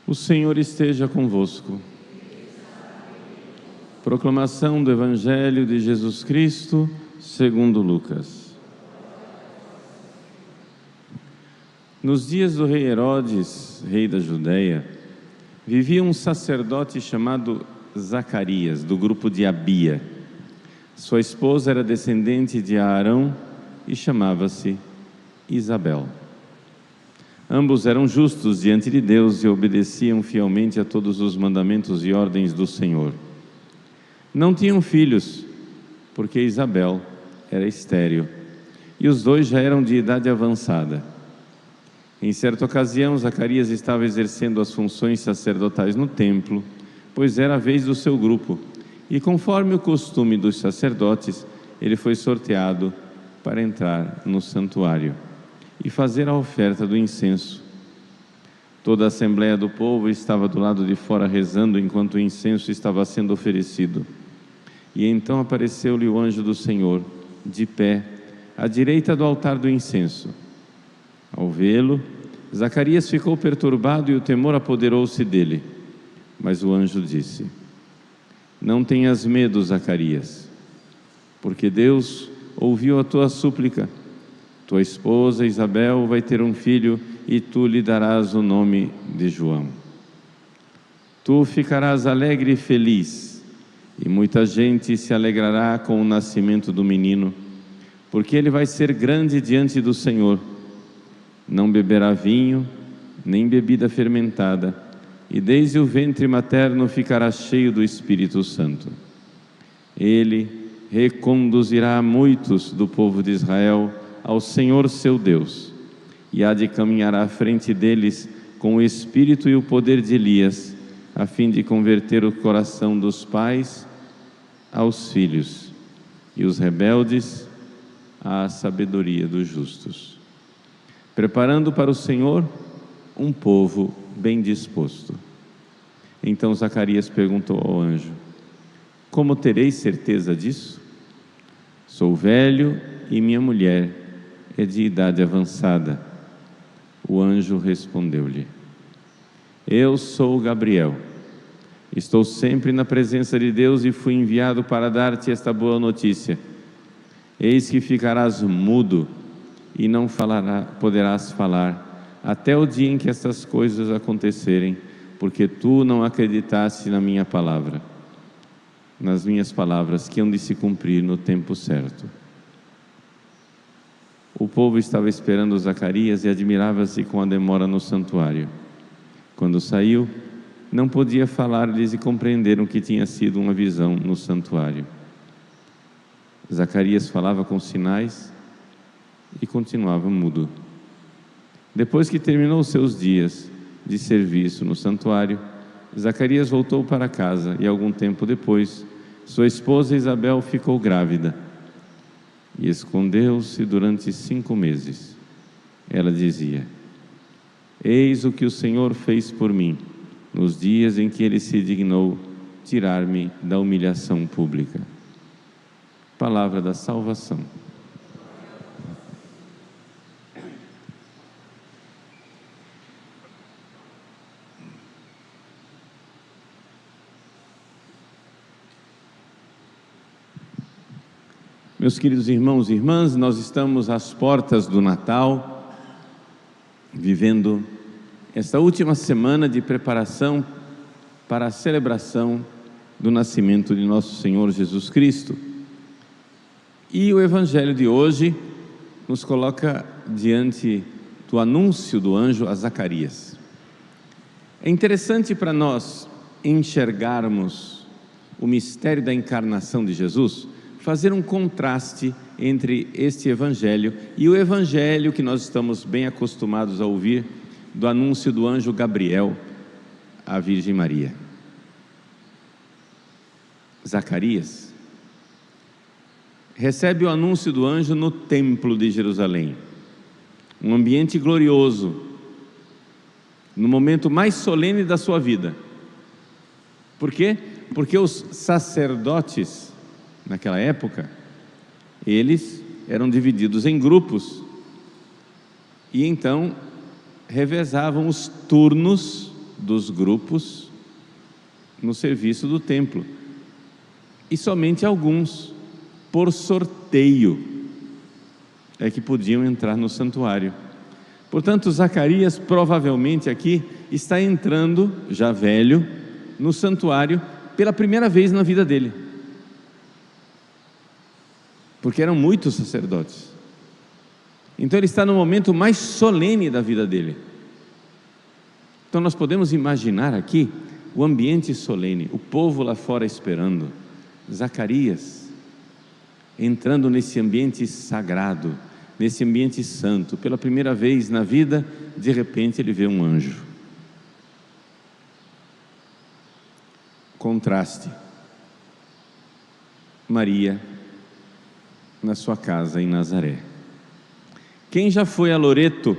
O Senhor esteja convosco. Proclamação do Evangelho de Jesus Cristo, segundo Lucas. Nos dias do rei Herodes, rei da Judéia, vivia um sacerdote chamado Zacarias, do grupo de Abia. Sua esposa era descendente de Arão e chamava-se Isabel. Ambos eram justos diante de Deus e obedeciam fielmente a todos os mandamentos e ordens do Senhor. Não tinham filhos, porque Isabel era estéril, e os dois já eram de idade avançada. Em certa ocasião, Zacarias estava exercendo as funções sacerdotais no templo, pois era a vez do seu grupo, e conforme o costume dos sacerdotes, ele foi sorteado para entrar no santuário e fazer a oferta do incenso. Toda a assembleia do povo estava do lado de fora rezando enquanto o incenso estava sendo oferecido. E então apareceu-lhe o anjo do Senhor, de pé, à direita do altar do incenso. Ao vê-lo, Zacarias ficou perturbado e o temor apoderou-se dele. Mas o anjo disse: Não tenhas medo, Zacarias, porque Deus ouviu a tua súplica. Tua esposa Isabel vai ter um filho e tu lhe darás o nome de João. Tu ficarás alegre e feliz, e muita gente se alegrará com o nascimento do menino, porque ele vai ser grande diante do Senhor. Não beberá vinho, nem bebida fermentada, e desde o ventre materno ficará cheio do Espírito Santo. Ele reconduzirá muitos do povo de Israel ao Senhor seu Deus, e há de caminhar à frente deles com o espírito e o poder de Elias, a fim de converter o coração dos pais aos filhos, e os rebeldes à sabedoria dos justos, preparando para o Senhor um povo bem disposto. Então Zacarias perguntou ao anjo: Como tereis certeza disso? Sou velho e minha mulher é de idade avançada. O anjo respondeu-lhe: Eu sou Gabriel. Estou sempre na presença de Deus e fui enviado para dar-te esta boa notícia. Eis que ficarás mudo e não poderás falar, até o dia em que estas coisas acontecerem, porque tu não acreditaste na minha palavra, nas minhas palavras que hão de se cumprir no tempo certo. O povo estava esperando Zacarias e admirava-se com a demora no santuário. Quando saiu, não podia falar-lhes e compreenderam que tinha sido uma visão no santuário. Zacarias falava com sinais e continuava mudo. Depois que terminou seus dias de serviço no santuário, Zacarias voltou para casa e algum tempo depois, sua esposa Isabel ficou grávida e escondeu-se durante 5 meses. Ela dizia: Eis o que o Senhor fez por mim, nos dias em que Ele se dignou tirar-me da humilhação pública. Palavra da salvação. Meus queridos irmãos e irmãs, nós estamos às portas do Natal, vivendo esta última semana de preparação para a celebração do nascimento de nosso Senhor Jesus Cristo. E o Evangelho de hoje nos coloca diante do anúncio do anjo a Zacarias. É interessante para nós enxergarmos o mistério da encarnação de Jesus, fazer um contraste entre este Evangelho e o Evangelho que nós estamos bem acostumados a ouvir do anúncio do anjo Gabriel à Virgem Maria. Zacarias recebe o anúncio do anjo no templo de Jerusalém, um ambiente glorioso, no momento mais solene da sua vida. Por quê? Porque os sacerdotes naquela época, eles eram divididos em grupos e então revezavam os turnos dos grupos no serviço do templo, e somente alguns, por sorteio, é que podiam entrar no santuário. Portanto, Zacarias provavelmente aqui está entrando, já velho, no santuário pela primeira vez na vida dele, porque eram muitos sacerdotes. Então ele está no momento mais solene da vida dele. Então nós podemos imaginar aqui o ambiente solene, o povo lá fora esperando, Zacarias entrando nesse ambiente sagrado, nesse ambiente santo, pela primeira vez na vida. De repente ele vê um anjo. Contraste: Maria na sua casa em Nazaré. Quem já foi a Loreto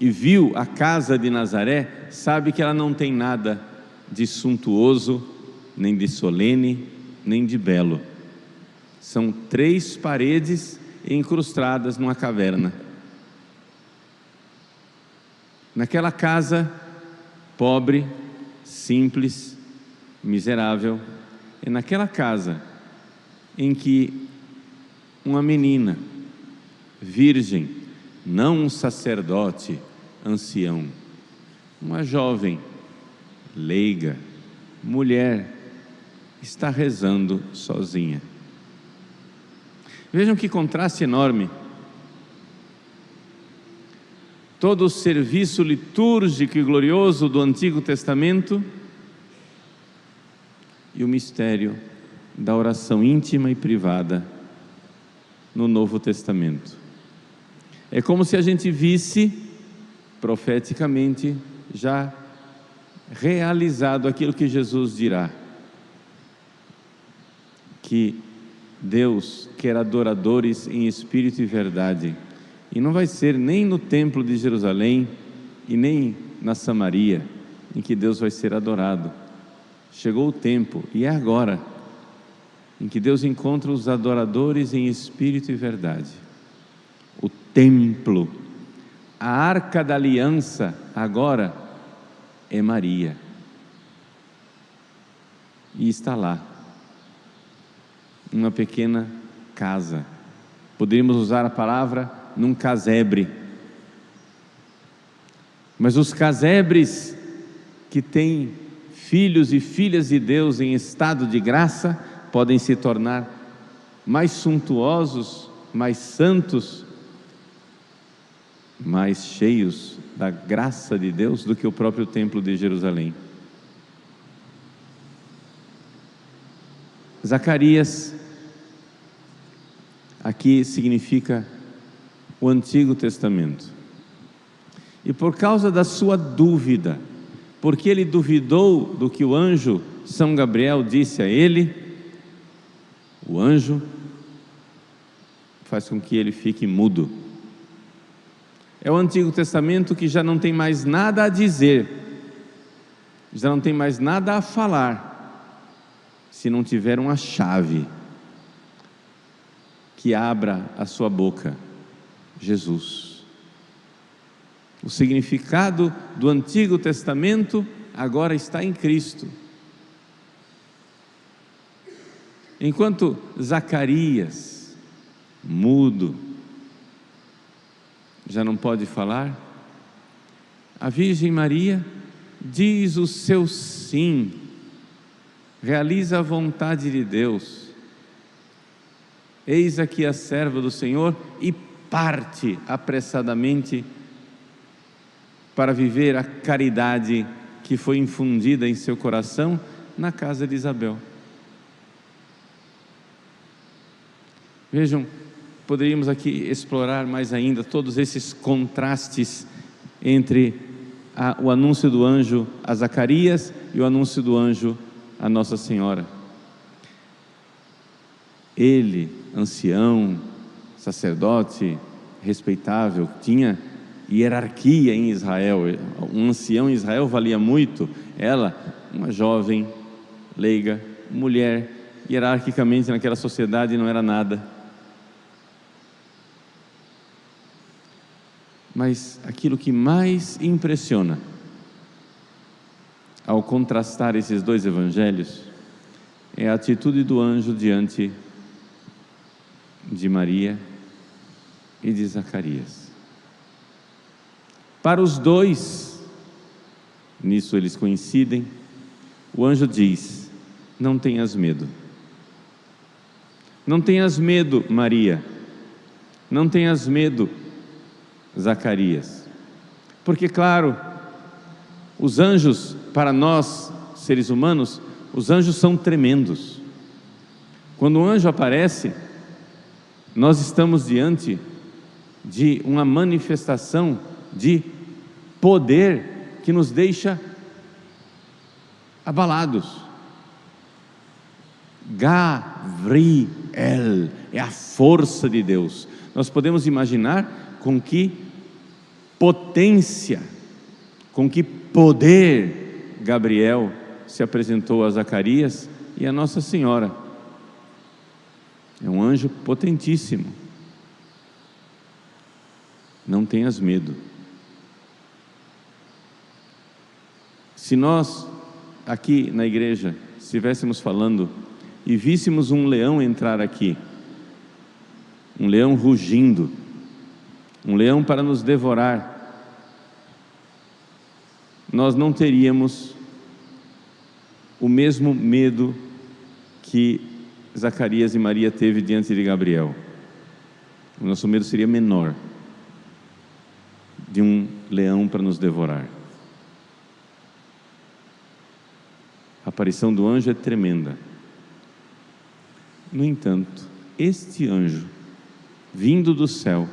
e viu a casa de Nazaré sabe que ela não tem nada de suntuoso, nem de solene, nem de belo. São 3 paredes incrustadas numa caverna. Naquela casa pobre, simples, miserável, é naquela casa em que uma menina virgem, não um sacerdote ancião, uma jovem, leiga, mulher, está rezando sozinha. Vejam que contraste enorme. Todo o serviço litúrgico e glorioso do Antigo Testamento e o mistério da oração íntima e privada no Novo Testamento. É como se a gente visse profeticamente já realizado aquilo que Jesus dirá, que Deus quer adoradores em espírito e verdade, e não vai ser nem no templo de Jerusalém e nem na Samaria em que Deus vai ser adorado. Chegou o tempo, e é agora, em que Deus encontra os adoradores em espírito e verdade. O templo, a arca da aliança, agora é Maria, e está lá, uma pequena casa. Poderíamos usar a palavra num casebre, mas os casebres que têm filhos e filhas de Deus em estado de graça podem se tornar mais suntuosos, mais santos, mais cheios da graça de Deus do que o próprio templo de Jerusalém. Zacarias aqui significa o Antigo Testamento, e por causa da sua dúvida, porque ele duvidou do que o anjo São Gabriel disse a ele, o anjo faz com que ele fique mudo. É o Antigo Testamento que já não tem mais nada a dizer, já não tem mais nada a falar, se não tiver uma chave que abra a sua boca: Jesus. O significado do Antigo Testamento agora está em Cristo. Enquanto Zacarias, mudo, já não pode falar, a Virgem Maria diz o seu sim, realiza a vontade de Deus. Eis aqui a serva do Senhor, e parte apressadamente para viver a caridade que foi infundida em seu coração na casa de Isabel. Vejam, poderíamos aqui explorar mais ainda todos esses contrastes entre o anúncio do anjo a Zacarias e o anúncio do anjo a Nossa Senhora. Ele, ancião, sacerdote, respeitável, tinha hierarquia em Israel, um ancião em Israel valia muito. Ela, uma jovem, leiga, mulher, hierarquicamente naquela sociedade não era nada. Mas aquilo que mais impressiona ao contrastar esses dois evangelhos, é a atitude do anjo diante de Maria e de Zacarias. Para os dois, nisso eles coincidem, o anjo diz: não tenhas medo. Não tenhas medo, Maria. Não tenhas medo, Zacarias. Porque, claro, os anjos, para nós, seres humanos, os anjos são tremendos. Quando um anjo aparece, nós estamos diante de uma manifestação de poder que nos deixa abalados. Gabriel é a força de Deus. Nós podemos imaginar com que potência, com que poder Gabriel se apresentou a Zacarias e a Nossa Senhora. É um anjo potentíssimo. Não tenhas medo. Se nós aqui na igreja estivéssemos falando e víssemos um leão entrar aqui, um leão rugindo, um leão para nos devorar, nós não teríamos o mesmo medo que Zacarias e Maria teve diante de Gabriel. O nosso medo seria menor de um leão para nos devorar. A aparição do anjo é tremenda. No entanto, este anjo, vindo do céu,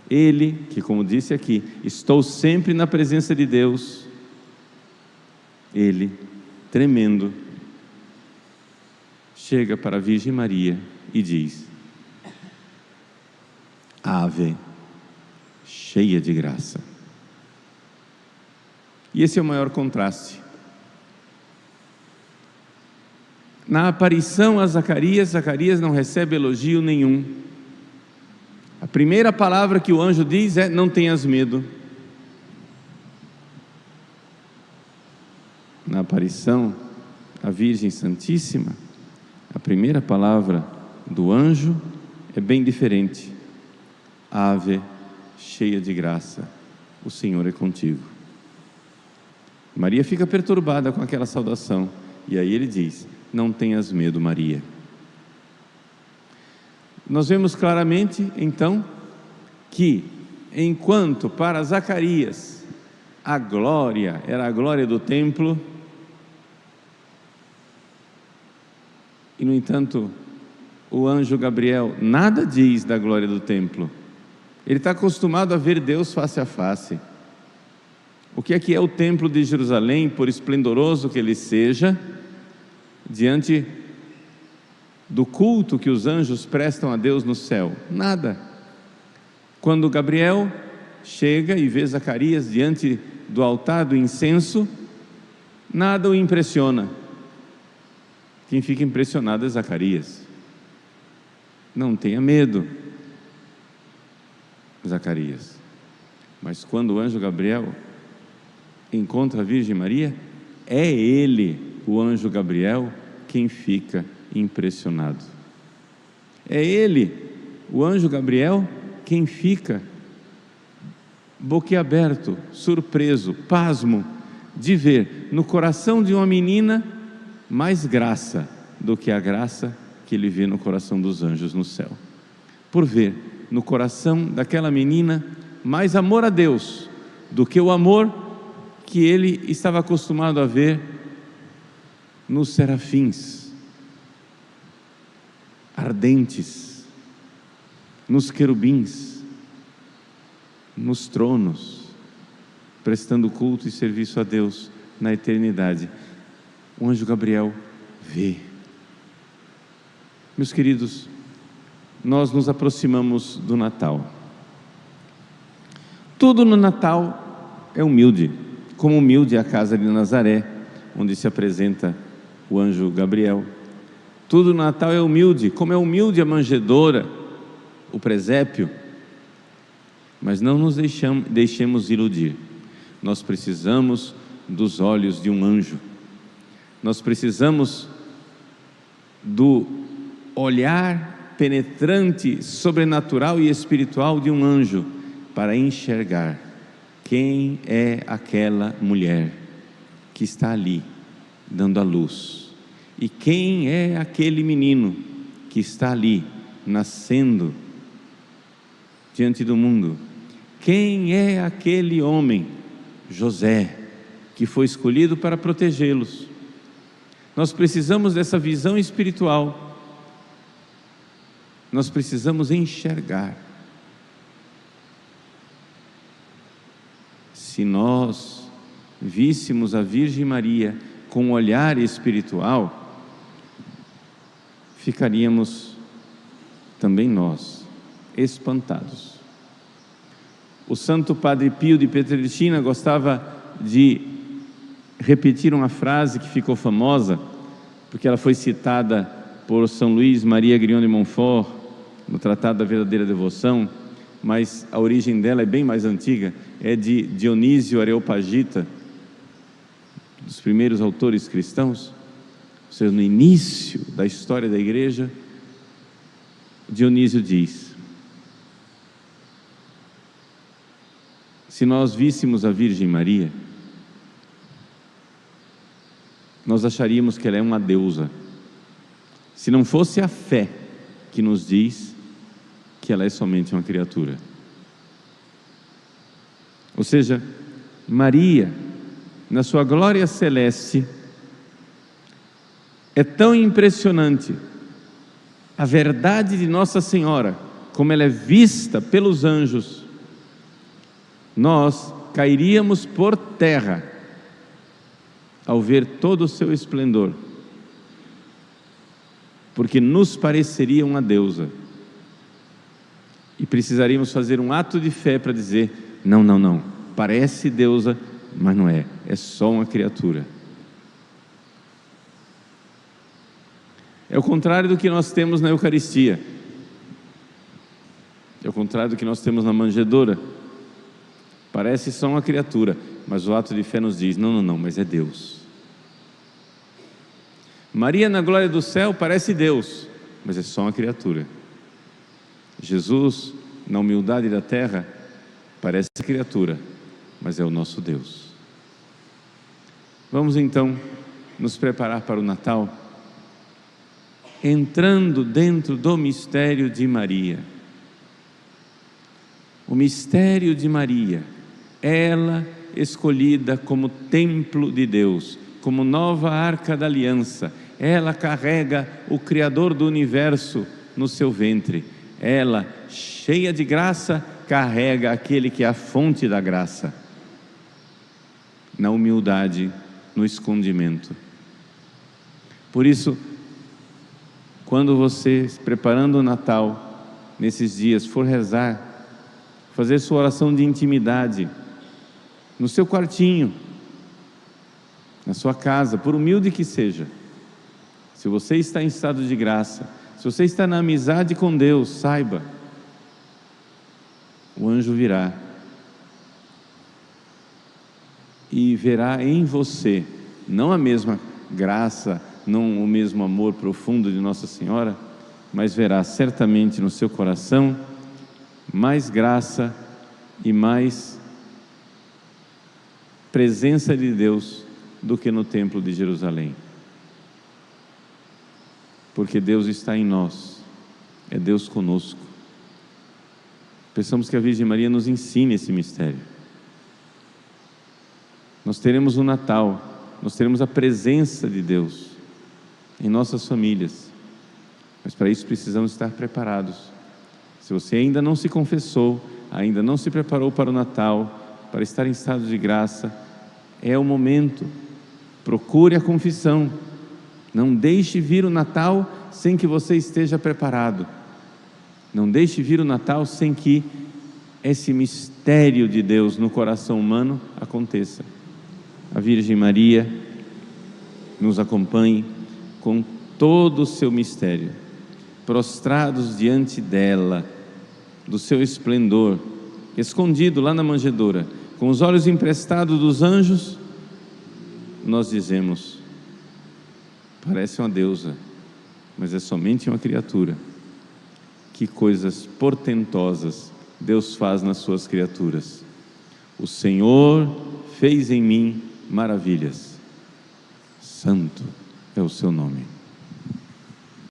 ele, que como disse aqui, estou sempre na presença de Deus, ele, tremendo, chega para a Virgem Maria e diz: Ave, cheia de graça. E esse é o maior contraste. Na aparição a Zacarias, Zacarias não recebe elogio nenhum. A primeira palavra que o anjo diz é: não tenhas medo. Na aparição à Virgem Santíssima, a primeira palavra do anjo é bem diferente: Ave, cheia de graça, o Senhor é contigo. Maria fica perturbada com aquela saudação, e aí ele diz: não tenhas medo, Maria. Nós vemos claramente, então, que enquanto para Zacarias a glória era a glória do templo, e no entanto o anjo Gabriel nada diz da glória do templo. Ele está acostumado a ver Deus face a face. O que é o templo de Jerusalém, por esplendoroso que ele seja, diante do culto que os anjos prestam a Deus no céu? Nada. Quando Gabriel chega e vê Zacarias diante do altar do incenso, nada o impressiona. Quem fica impressionado é Zacarias. Não tenha medo, Zacarias. Mas quando o anjo Gabriel encontra a Virgem Maria, é ele, o anjo Gabriel, quem fica impressionado. É ele, o anjo Gabriel, quem fica boquiaberto, surpreso, pasmo, de ver no coração de uma menina mais graça do que a graça que ele vê no coração dos anjos no céu. Por ver no coração daquela menina mais amor a Deus do que o amor que ele estava acostumado a ver nos serafins ardentes, nos querubins, nos tronos, prestando culto e serviço a Deus na eternidade. O anjo Gabriel vê. Meus queridos, nós nos aproximamos do Natal. Tudo no Natal é humilde, como humilde é a casa de Nazaré, onde se apresenta o anjo Gabriel. Tudo no Natal é humilde, como é humilde a manjedoura, o presépio. Mas não nos deixemos iludir. Nós precisamos dos olhos de um anjo. Nós precisamos do olhar penetrante, sobrenatural e espiritual de um anjo para enxergar quem é aquela mulher que está ali dando a luz e quem é aquele menino que está ali nascendo diante do mundo. Quem é aquele homem, José, que foi escolhido para protegê-los? Nós precisamos dessa visão espiritual. Nós precisamos enxergar. Se nós víssemos a Virgem Maria com um olhar espiritual, ficaríamos também nós espantados. O Santo Padre Pio de Pietrelcina gostava de repetir uma frase que ficou famosa, porque ela foi citada por São Luís Maria Grignon de Montfort no Tratado da Verdadeira Devoção, mas a origem dela é bem mais antiga, é de Dionísio Areopagita, dos primeiros autores cristãos. Ou seja, no início da história da igreja, Dionísio diz: se nós víssemos a Virgem Maria, nós acharíamos que ela é uma deusa, se não fosse a fé que nos diz que ela é somente uma criatura. Ou seja, Maria, na sua glória celeste, é tão impressionante a verdade de Nossa Senhora, como ela é vista pelos anjos, nós cairíamos por terra ao ver todo o seu esplendor, porque nos pareceria uma deusa, e precisaríamos fazer um ato de fé para dizer: não, parece deusa, mas não é, é só uma criatura. É o contrário do que nós temos na Eucaristia, é o contrário do que nós temos na manjedoura. Parece só uma criatura, mas o ato de fé nos diz: não, mas é Deus. Maria na glória do céu parece Deus, mas é só uma criatura. Jesus, na humildade da terra, parece criatura, mas é o nosso Deus. Vamos então nos preparar para o Natal, entrando dentro do mistério de Maria. O mistério de Maria, ela escolhida como templo de Deus, como nova arca da aliança. Ela carrega o Criador do universo no seu ventre. Ela, cheia de graça, carrega aquele que é a fonte da graça. Na humildade, no escondimento. Por isso, quando você, preparando o Natal, nesses dias, for rezar, fazer sua oração de intimidade, no seu quartinho, na sua casa, por humilde que seja, se você está em estado de graça, se você está na amizade com Deus, saiba, o anjo virá e verá em você, não a mesma graça, não o mesmo amor profundo de Nossa Senhora, mas verá certamente no seu coração mais graça e mais presença de Deus do que no templo de Jerusalém. Porque Deus está em nós, é Deus conosco. Pensamos que a Virgem Maria nos ensine esse mistério. Nós teremos o Natal, nós teremos a presença de Deus em nossas famílias, mas para isso precisamos estar preparados. Se você ainda não se confessou, ainda não se preparou para o Natal, para estar em estado de graça, é o momento. Procure a confissão. Não deixe vir o Natal sem que você esteja preparado. Não deixe vir o Natal sem que esse mistério de Deus no coração humano aconteça. A Virgem Maria nos acompanhe com todo o seu mistério, prostrados diante dela, do seu esplendor, escondido lá na manjedoura, com os olhos emprestados dos anjos, nós dizemos: parece uma deusa, mas é somente uma criatura. Que coisas portentosas Deus faz nas suas criaturas. O Senhor fez em mim maravilhas. Santo é o seu nome.